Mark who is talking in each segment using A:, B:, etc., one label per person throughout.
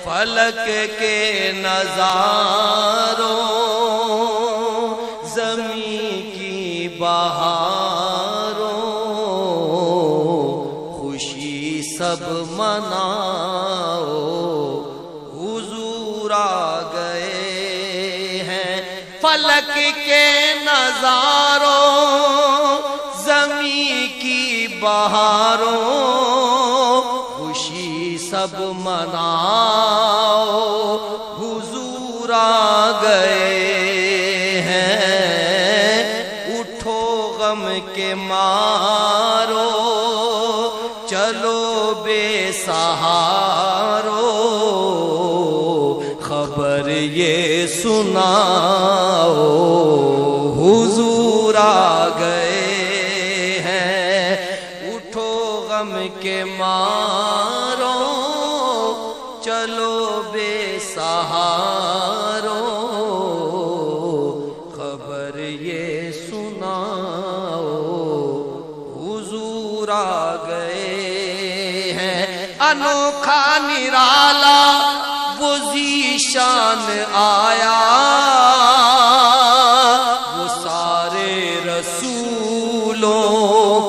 A: فلک کے نظاروں زمین کی بہاروں خوشی سب مناؤ حضور آ گئے ہیں فلک کے نظاروں زمین کی بہاروں خوشی سب مناؤ حضور آ گئے ہیں اٹھو غم کے مارو چلو بے سہارو خبر یہ سناؤ حضور آ گئے ہیں اٹھو غم کے مارو چلو بے سہارو خبر یہ سناؤ حضور آ گئے ہیں انوکھا نرالا وہ ذیشان آیا وہ سارے رسولوں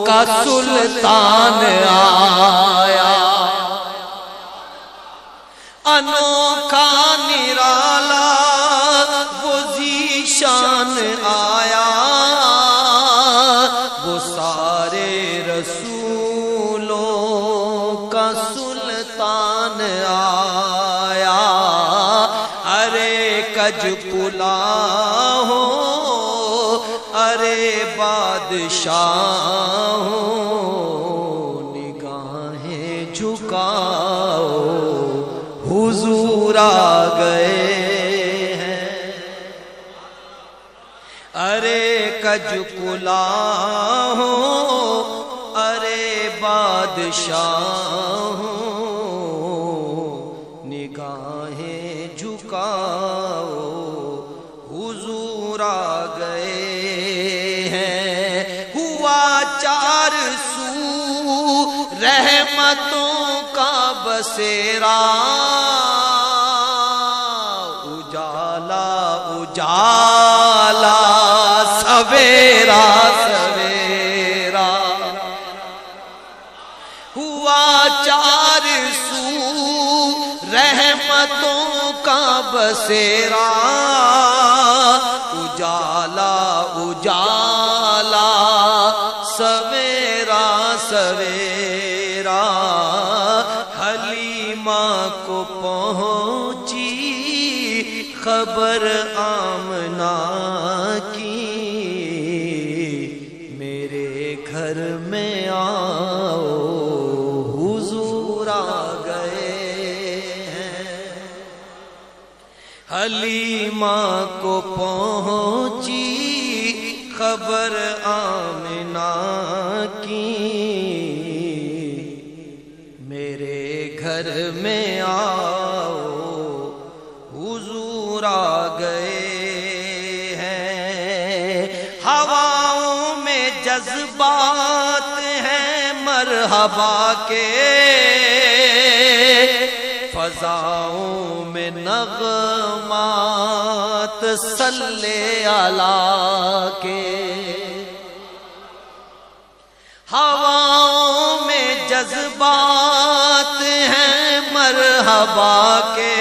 A: کا سلطان آیا انوکھا نرالا وہ ذیشان آیا وہ سارے رسولوں کا سلطان آیا ارے کج کلا ہو ارے بادشاہ ہو نگاہیں جھکاؤ حضور آ گئے ہیں ارے کج کلا ہو ارے بادشاہ ہو نگاہیں جھکاؤ حضور آ گئے ہیں ہوا 400 رحمتوں کا بسیرا اجالا اجالا سویرا سویرا ہوا 400 رحمتوں کا بسیرا اجالا اجالا سویرا سویرا حلیمہ کو پہنچی خبر آمنہ کی میرے گھر میں آؤ حضور آ گئے ہیں حلیمہ کو پہنچی خبر آمنہ کی میرے گھر میں آؤ حضور آ گئے ہیں ہواؤں میں جذبات ہیں مرحبا کے فضاؤں میں نغمات صلی اللہ کے ہواؤں میں جذبات ہیں مرحبا کے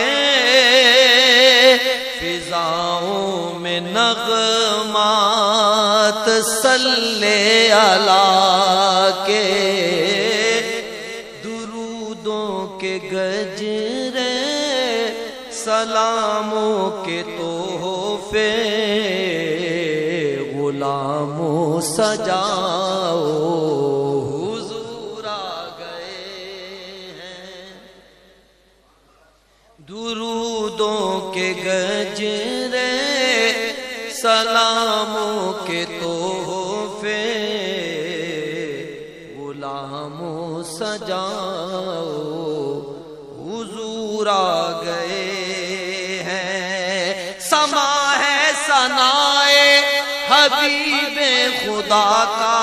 A: فضاؤں میں نغمات صلی اللہ کے درودوں کے گجرے سلاموں کے تحفے غلاموں سجاؤ حضور آ گئے ہیں درودوں کے گجرے سلاموں کے تحفے غلاموں سجاؤ حضور آ گئے ہیں سما ہے ثنائے حبیب خدا کا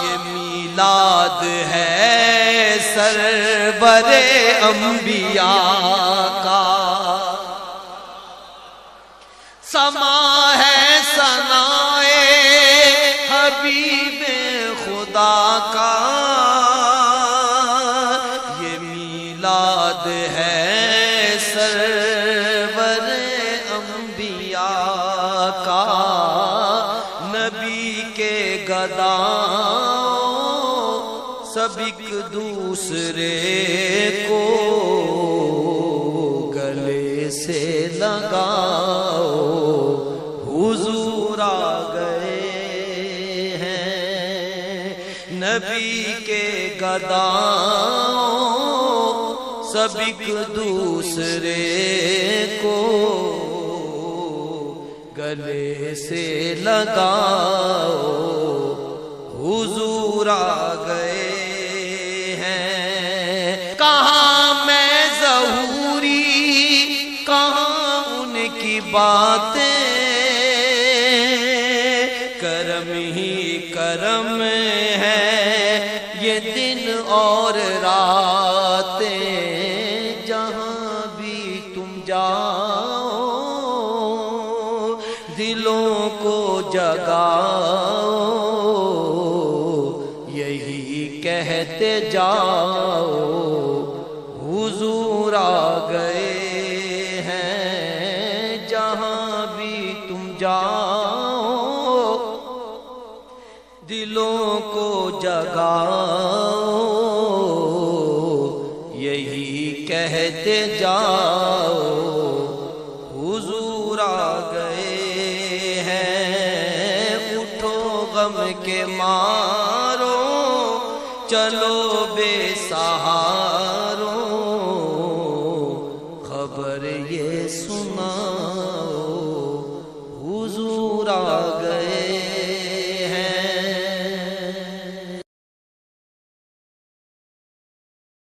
A: یہ میلاد ہے سرور انبیاء کا، سما ہے ثنائے حبیب خدا کا، یہ میلاد ہے سرور انبیاء کا، نبی کے گداؤں سب ایک دوسرے کو گلے سے لگاؤ، حضور آ گئے ہیں، نبی کے گداؤں سب ایک دوسرے کو گلے سے لگاؤ، حضور آ گئے ہیں۔ کہاں میں ظہوری، کہاں ان کی باتیں، کرم ہی کرم ہے یہ دن اور راتیں، جہاں بھی تم جاؤ دلوں کو جگاؤ، یہی کہتے جاؤ، حضور آ گئے ہیں، جہاں بھی تم جاؤ دلوں کو جگاؤ، یہی کہتے جاؤ، حضور آ گئے ہیں۔ اٹھو غم کے مارو، چلو بے سہاروں، خبر یہ سناؤ، حضور آ